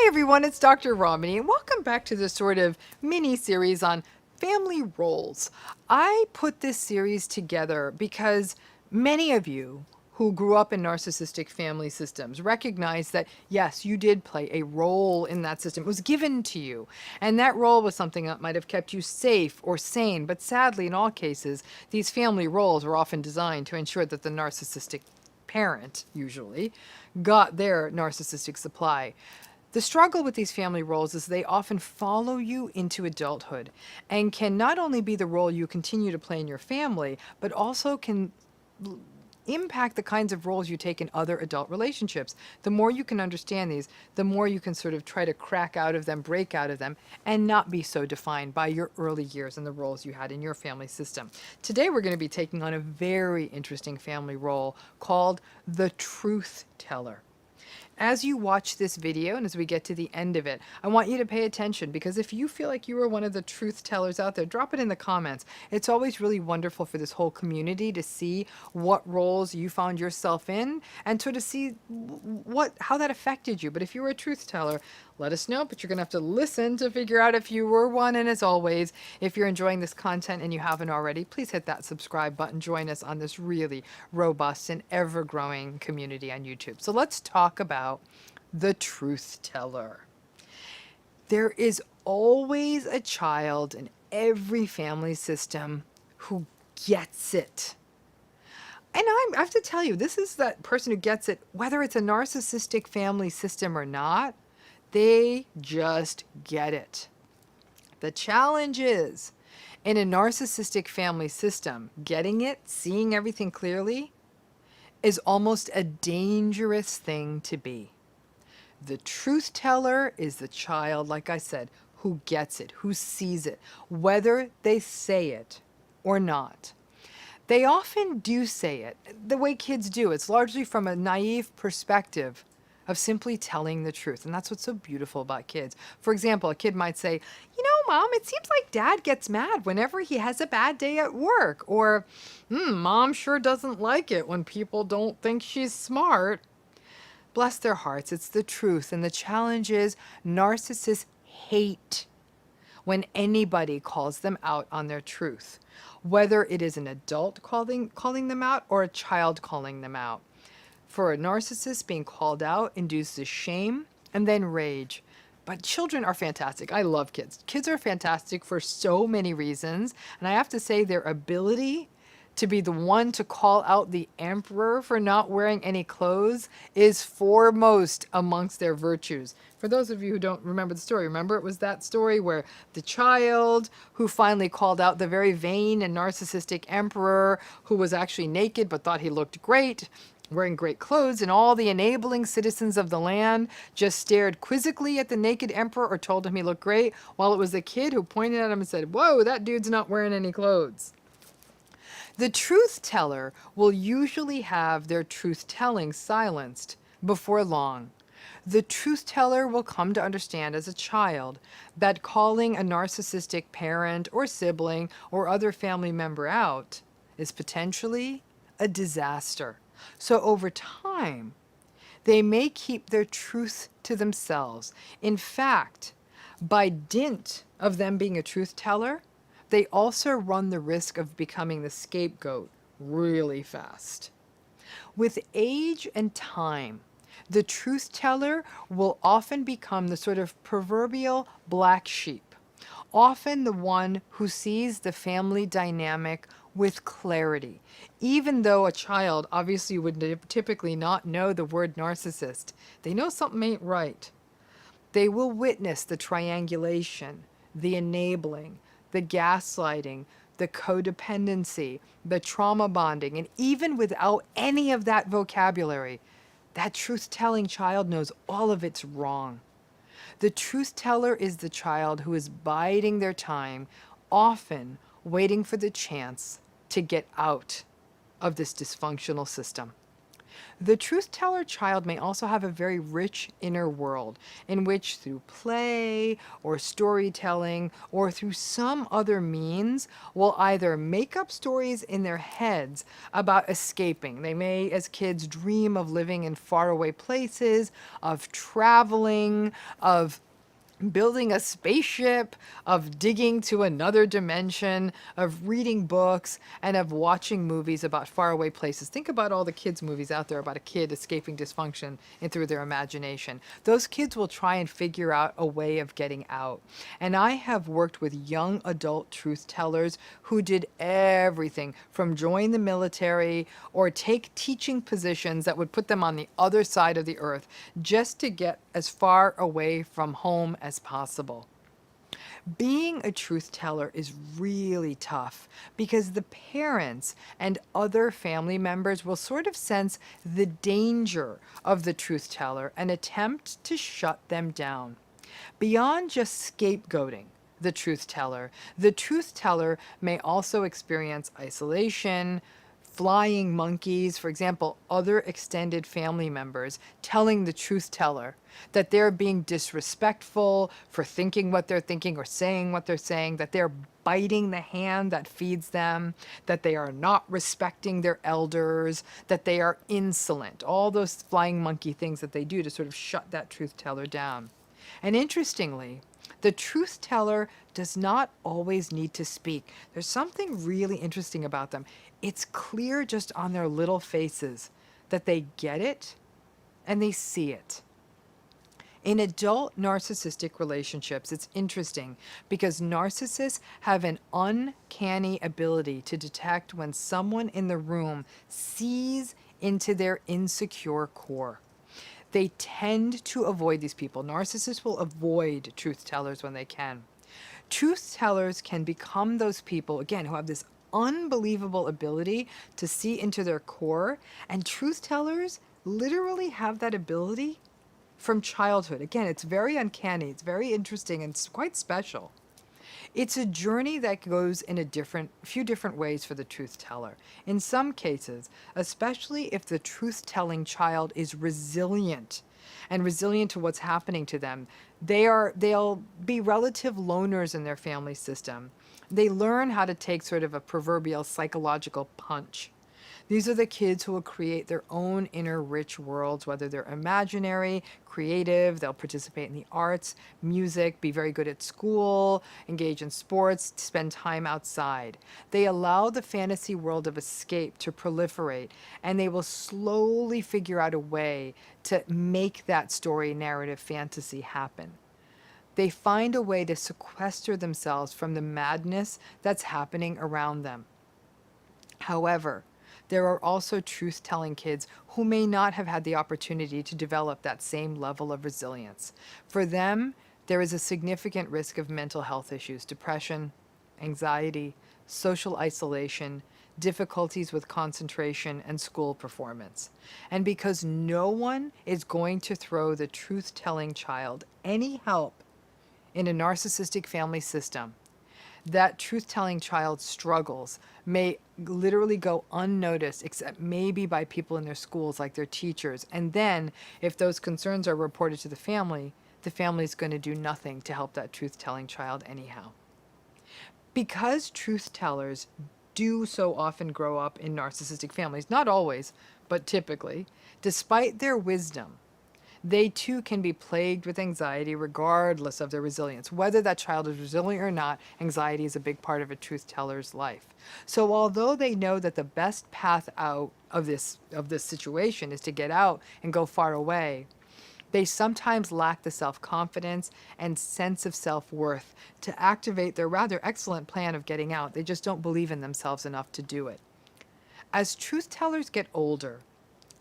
Hi everyone, it's Dr. Romney, and welcome back to this sort of mini series on family roles. I put this series together because many of you who grew up in narcissistic family systems recognize that yes, you did play a role in that system. It was given to you, and that role was something that might have kept you safe or sane. But sadly, in all cases, these family roles were often designed to ensure that the narcissistic parent, usually, got their narcissistic supply. The struggle with these family roles is they often follow you into adulthood and can not only be the role you continue to play in your family, but also can impact the kinds of roles you take in other adult relationships. The more you can understand these, the more you can sort of try to crack out of them, break out of them, and not be so defined by your early years and the roles you had in your family system. Today, we're going to be taking on a very interesting family role called the truth teller. As you watch this video and as we get to the end of it, I want you to pay attention, because if you feel like you are one of the truth tellers out there, drop it in the comments. It's always really wonderful for this whole community to see what roles you found yourself in and sort of see how that affected you. But if you were a truth teller, let us know, but you're going to have to listen to figure out if you were one. And as always, if you're enjoying this content and you haven't already, please hit that subscribe button. Join us on this really robust and ever-growing community on YouTube. So let's talk about the truth teller. There is always a child in every family system who gets it. And I have to tell you, this is that person who gets it, whether it's a narcissistic family system or not. They just get it. The challenge is, in a narcissistic family system, getting it, seeing everything clearly, is almost a dangerous thing to be. The truth teller is the child, like I said, who gets it, who sees it, whether they say it or not. They often do say it the way kids do. It's largely from a naive perspective of simply telling the truth. And that's what's so beautiful about kids. For example, a kid might say, you know, Mom, it seems like Dad gets mad whenever he has a bad day at work. Or, Mom sure doesn't like it when people don't think she's smart. Bless their hearts, it's the truth. And the challenge is narcissists hate when anybody calls them out on their truth, whether it is an adult calling them out or a child calling them out. For a narcissist, being called out induces shame and then rage. But children are fantastic. I love kids. Kids are fantastic for so many reasons. And I have to say, their ability to be the one to call out the emperor for not wearing any clothes is foremost amongst their virtues. For those of you who don't remember the story, remember it was that story where the child who finally called out the very vain and narcissistic emperor, who was actually naked but thought he looked great, wearing great clothes, and all the enabling citizens of the land just stared quizzically at the naked emperor or told him he looked great, while it was the kid who pointed at him and said, "Whoa, that dude's not wearing any clothes." The truth teller will usually have their truth telling silenced before long. The truth teller will come to understand as a child that calling a narcissistic parent or sibling or other family member out is potentially a disaster. So over time, they may keep their truth to themselves. In fact, by dint of them being a truth teller, they also run the risk of becoming the scapegoat really fast. With age and time, the truth teller will often become the sort of proverbial black sheep, often the one who sees the family dynamic with clarity. Even though a child obviously would typically not know the word narcissist, they know something ain't right. They will witness the triangulation, the enabling, the gaslighting, the codependency, the trauma bonding, and even without any of that vocabulary, that truth-telling child knows all of it's wrong. The truth teller is the child who is biding their time, often waiting for the chance to get out of this dysfunctional system. The truth teller child may also have a very rich inner world in which, through play or storytelling or through some other means, will either make up stories in their heads about escaping. They may, as kids, dream of living in faraway places, of traveling, of building a spaceship, of digging to another dimension, of reading books, and of watching movies about faraway places. Think about all the kids' movies out there about a kid escaping dysfunction and through their imagination. Those kids will try and figure out a way of getting out. And I have worked with young adult truth tellers who did everything from join the military or take teaching positions that would put them on the other side of the earth just to get as far away from home as possible. Being a truth teller is really tough because the parents and other family members will sort of sense the danger of the truth teller and attempt to shut them down. Beyond just scapegoating the truth teller may also experience isolation, flying monkeys, for example, other extended family members telling the truth teller that they're being disrespectful for thinking what they're thinking or saying what they're saying, that they're biting the hand that feeds them, that they are not respecting their elders, that they are insolent, all those flying monkey things that they do to sort of shut that truth teller down. And interestingly, the truth teller does not always need to speak. There's something really interesting about them. It's clear just on their little faces that they get it and they see it. In adult narcissistic relationships, it's interesting because narcissists have an uncanny ability to detect when someone in the room sees into their insecure core. They tend to avoid these people. Narcissists will avoid truth tellers when they can. Truth tellers can become those people, again, who have this unbelievable ability to see into their core. And truth tellers literally have that ability from childhood. Again, it's very uncanny, it's very interesting, and it's quite special. It's a journey that goes in few different ways for the truth teller. In some cases, especially if the truth-telling child is resilient and resilient to what's happening to them, they'll be relative loners in their family system. They learn how to take sort of a proverbial psychological punch. These are the kids who will create their own inner rich worlds, whether they're imaginary, creative, they'll participate in the arts, music, be very good at school, engage in sports, spend time outside. They allow the fantasy world of escape to proliferate, and they will slowly figure out a way to make that story, narrative, fantasy happen. They find a way to sequester themselves from the madness that's happening around them. However, there are also truth-telling kids who may not have had the opportunity to develop that same level of resilience. For them, there is a significant risk of mental health issues, depression, anxiety, social isolation, difficulties with concentration, and school performance. And because no one is going to throw the truth-telling child any help in a narcissistic family system, that truth-telling child's struggles may literally go unnoticed, except maybe by people in their schools, like their teachers. And then, if those concerns are reported to the family is going to do nothing to help that truth-telling child anyhow. Because truth-tellers do so often grow up in narcissistic families, not always, but typically, despite their wisdom, they too can be plagued with anxiety regardless of their resilience. Whether that child is resilient or not, anxiety is a big part of a truth teller's life. So although they know that the best path out of this situation is to get out and go far away, they sometimes lack the self-confidence and sense of self-worth to activate their rather excellent plan of getting out. They just don't believe in themselves enough to do it. As truth tellers get older,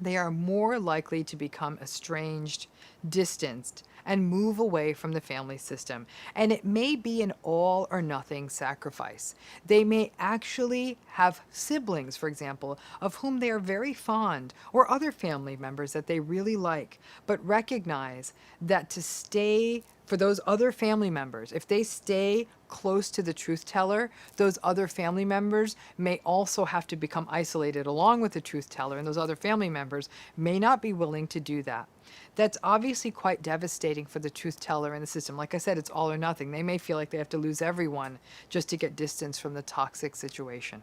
they are more likely to become estranged, distanced, and move away from the family system. And it may be an all or nothing sacrifice. They may actually have siblings, for example, of whom they are very fond, or other family members that they really like, but recognize that to stay for those other family members, if they stay close to the truth teller, those other family members may also have to become isolated along with the truth teller, and those other family members may not be willing to do that. That's obviously quite devastating for the truth teller in the system. Like I said, it's all or nothing. They may feel like they have to lose everyone just to get distance from the toxic situation.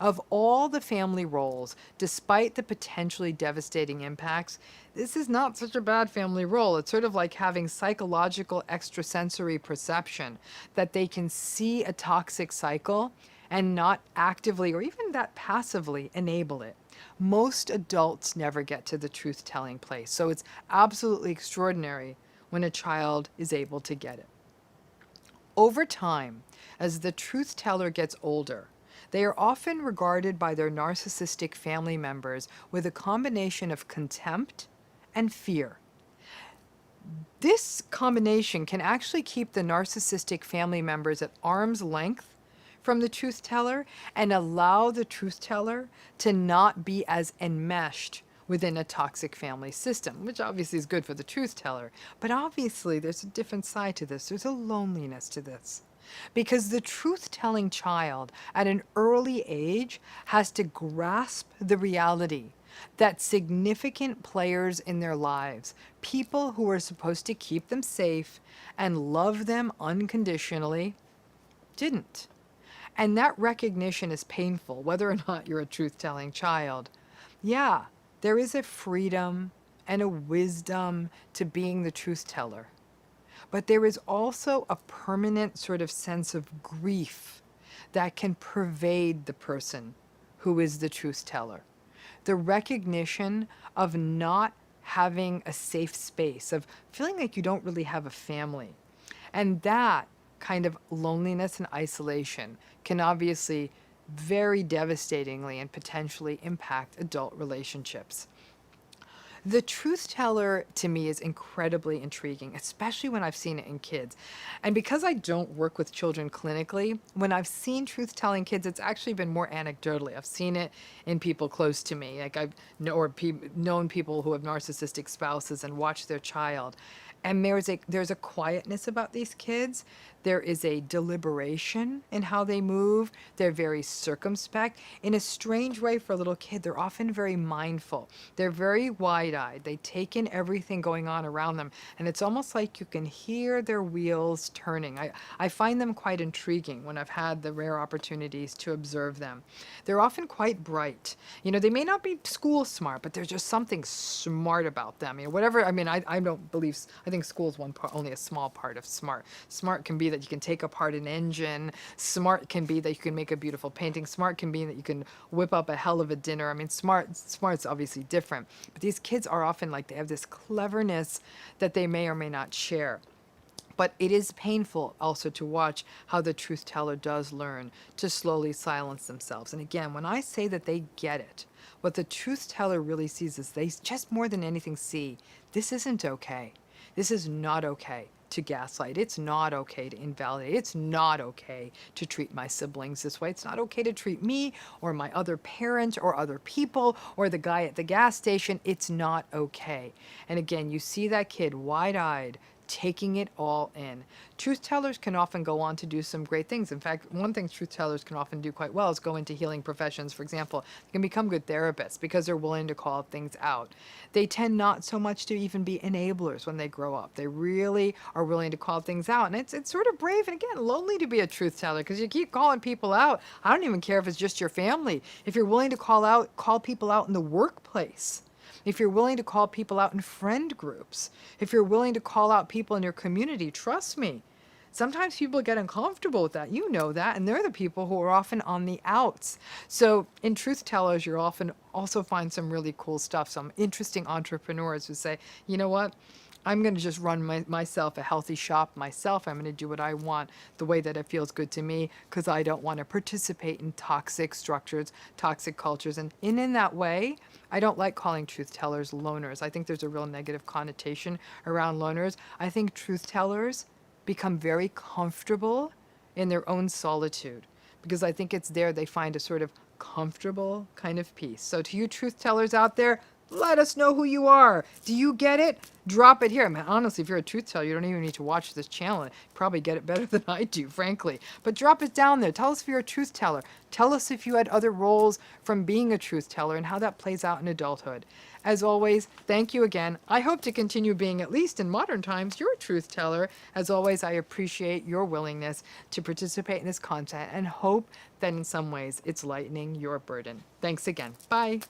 Of all the family roles, despite the potentially devastating impacts, this is not such a bad family role. It's sort of like having psychological extrasensory perception that they can see a toxic cycle and not actively or even that passively enable it. Most adults never get to the truth telling place, so it's absolutely extraordinary when a child is able to get it. Over time, as the truth teller gets older, they are often regarded by their narcissistic family members with a combination of contempt and fear. This combination can actually keep the narcissistic family members at arm's length from the truth teller and allow the truth teller to not be as enmeshed within a toxic family system, which obviously is good for the truth teller. But obviously, there's a different side to this. There's a loneliness to this. Because the truth telling child at an early age has to grasp the reality that significant players in their lives, people who are supposed to keep them safe and love them unconditionally, didn't. And that recognition is painful, whether or not you're a truth telling child. Yeah, there is a freedom and a wisdom to being the truth teller. But there is also a permanent sort of sense of grief that can pervade the person who is the truth teller. The recognition of not having a safe space, of feeling like you don't really have a family. And that kind of loneliness and isolation can obviously very devastatingly and potentially impact adult relationships. The truth teller to me is incredibly intriguing, especially when I've seen it in kids. And because I don't work with children clinically, when I've seen truth telling kids, it's actually been more anecdotally. I've seen it in people close to me. Like known people who have narcissistic spouses and watched their child. And there's a quietness about these kids. There is a deliberation in how they move. They're very circumspect. In a strange way for a little kid, they're often very mindful. They're very wide-eyed. They take in everything going on around them. And it's almost like you can hear their wheels turning. I find them quite intriguing when I've had the rare opportunities to observe them. They're often quite bright. You know, they may not be school smart, but there's just something smart about them. You know, whatever, I don't believe, I think school is only a small part of smart. Smart can be that you can take apart an engine. Smart can be that you can make a beautiful painting. Smart can be that you can whip up a hell of a dinner. Smart's obviously different. But these kids are often like, they have this cleverness that they may or may not share. But it is painful also to watch how the truth teller does learn to slowly silence themselves. And again, when I say that they get it, what the truth teller really sees is they just more than anything see, this isn't okay. This is not okay to gaslight. It's not okay to invalidate. It's not okay to treat my siblings this way. It's not okay to treat me or my other parent or other people or the guy at the gas station. It's not okay. And again, you see that kid wide-eyed, taking it all in. Truth tellers can often go on to do some great things. In fact, one thing truth tellers can often do quite well is go into healing professions. For example, they can become good therapists because they're willing to call things out. They tend not so much to even be enablers when they grow up. They really are willing to call things out. And it's sort of brave and, again, lonely to be a truth teller because you keep calling people out. I don't even care if it's just your family. If you're willing to call people out in the workplace, if you're willing to call people out in friend groups, if you're willing to call out people in your community, trust me, sometimes people get uncomfortable with that. You know that, and they're the people who are often on the outs. So in truth tellers, you'll often also find some really cool stuff, some interesting entrepreneurs who say, you know what? I'm going to just run myself a healthy shop myself. I'm going to do what I want the way that it feels good to me because I don't want to participate in toxic structures, toxic cultures. And in that way, I don't like calling truth tellers loners. I think there's a real negative connotation around loners. I think truth tellers become very comfortable in their own solitude because I think it's there they find a sort of comfortable kind of peace. So to you truth tellers out there, Let us know who you are. Do you get it? Drop it here. Man, honestly, if you're a truth teller, you don't even need to watch this channel. You probably get it better than I do, frankly. But drop it down there. Tell us if you're a truth teller. Tell us if you had other roles from being a truth teller and how that plays out in adulthood. As always, thank you again. I hope to continue being, at least in modern times, your truth teller. As always, I appreciate your willingness to participate in this content and hope that in some ways it's lightening your burden. Thanks again. Bye.